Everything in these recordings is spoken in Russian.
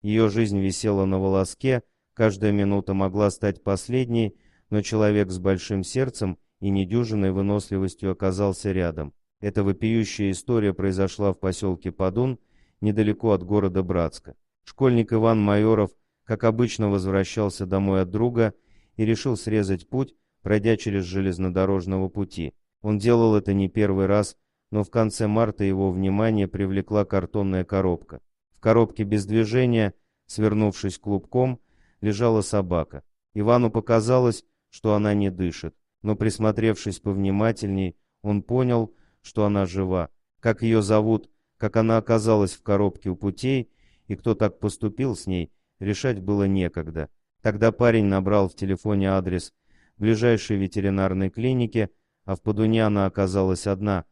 Ее жизнь висела на волоске, каждая минута могла стать последней, но человек с большим сердцем и недюжинной выносливостью оказался рядом. Эта вопиющая история произошла в поселке Подун, недалеко от города Братска. Школьник Иван Майоров, как обычно, возвращался домой от друга и решил срезать путь, пройдя через железнодорожного пути. Он делал это не первый раз, но в конце марта его внимание привлекла картонная коробка. В коробке без движения, свернувшись клубком, лежала собака. Ивану показалось, что она не дышит, но присмотревшись повнимательней, он понял, что она жива. Как ее зовут, как она оказалась в коробке у путей и кто так поступил с ней, решать было некогда. Тогда парень набрал в телефоне адрес ближайшей ветеринарной клиники, а в Подуне она оказалась одна,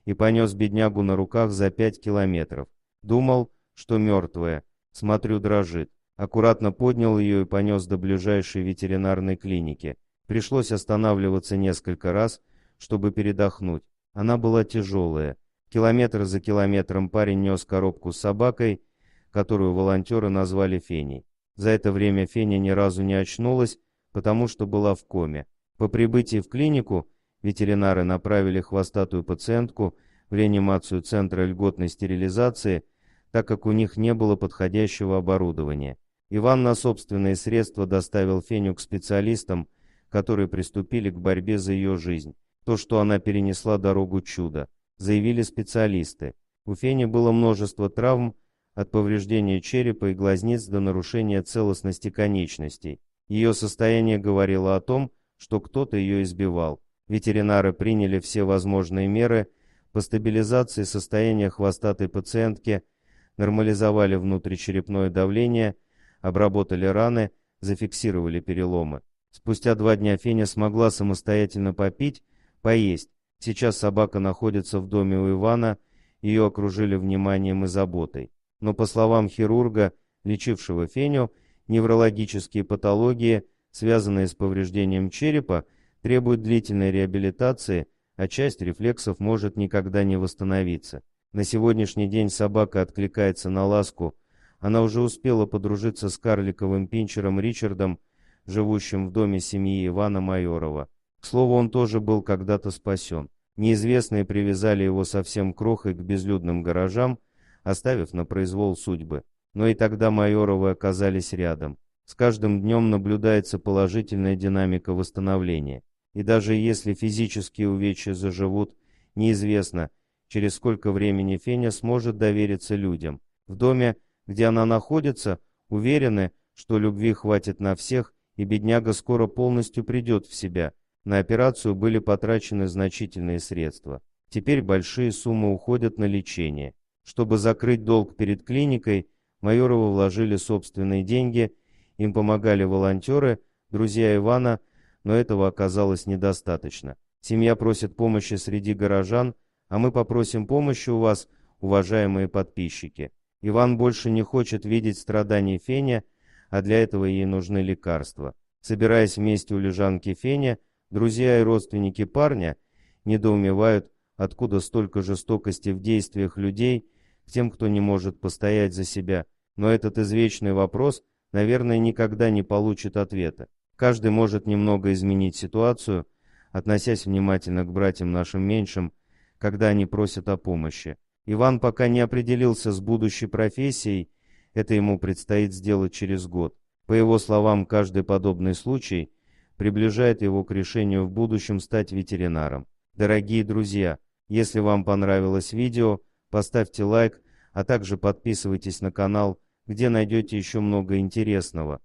и понес беднягу на руках за 5 километров. Думал, что мертвая. Смотрю, дрожит. Аккуратно поднял ее и понес до ближайшей ветеринарной клиники. Пришлось останавливаться несколько раз, чтобы передохнуть. Она была тяжелая. Километр за километром парень нес коробку с собакой, которую волонтеры назвали Феней. За это время Феня ни разу не очнулась, потому что была в коме. По прибытии в клинику ветеринары направили хвостатую пациентку в реанимацию центра льготной стерилизации, так как у них не было подходящего оборудования. Иван на собственные средства доставил Феню к специалистам, которые приступили к борьбе за ее жизнь. То, что она перенесла дорогу чудо, заявили специалисты. У Фени было множество травм, от повреждения черепа и глазниц до нарушения целостности конечностей. Ее состояние говорило о том, что кто-то ее избивал. Ветеринары приняли все возможные меры по стабилизации состояния хвостатой пациентки, нормализовали внутричерепное давление, обработали раны, зафиксировали переломы. Спустя 2 дня Феня смогла самостоятельно попить, поесть. Сейчас собака находится в доме у Ивана, ее окружили вниманием и заботой. Но по словам хирурга, лечившего Феню, неврологические патологии, связанные с повреждением черепа, требуют длительной реабилитации, а часть рефлексов может никогда не восстановиться. На сегодняшний день собака откликается на ласку. Она уже успела подружиться с карликовым пинчером Ричардом, живущим в доме семьи Ивана Майорова. К слову, он тоже был когда-то спасен. Неизвестные привязали его совсем крохой к безлюдным гаражам, оставив на произвол судьбы. Но и тогда Майоровы оказались рядом. С каждым днем наблюдается положительная динамика восстановления. И даже если физические увечья заживут, неизвестно, через сколько времени Феня сможет довериться людям. В доме, где она находится, уверены, что любви хватит на всех, и бедняга скоро полностью придет в себя. На операцию были потрачены значительные средства. Теперь большие суммы уходят на лечение. Чтобы закрыть долг перед клиникой, Майоровы вложили собственные деньги, им помогали волонтеры, друзья Ивана, но этого оказалось недостаточно. Семья просит помощи среди горожан, а мы попросим помощи у вас, уважаемые подписчики. Иван больше не хочет видеть страданий Феня, а для этого ей нужны лекарства. Собираясь вместе у лежанки Феня, друзья и родственники парня недоумевают, откуда столько жестокости в действиях людей к тем, кто не может постоять за себя. Но этот извечный вопрос, наверное, никогда не получит ответа. Каждый может немного изменить ситуацию, относясь внимательно к братьям нашим меньшим, когда они просят о помощи. Иван пока не определился с будущей профессией, это ему предстоит сделать через год. По его словам, каждый подобный случай приближает его к решению в будущем стать ветеринаром. Дорогие друзья, если вам понравилось видео, поставьте лайк, а также подписывайтесь на канал, где найдете еще много интересного.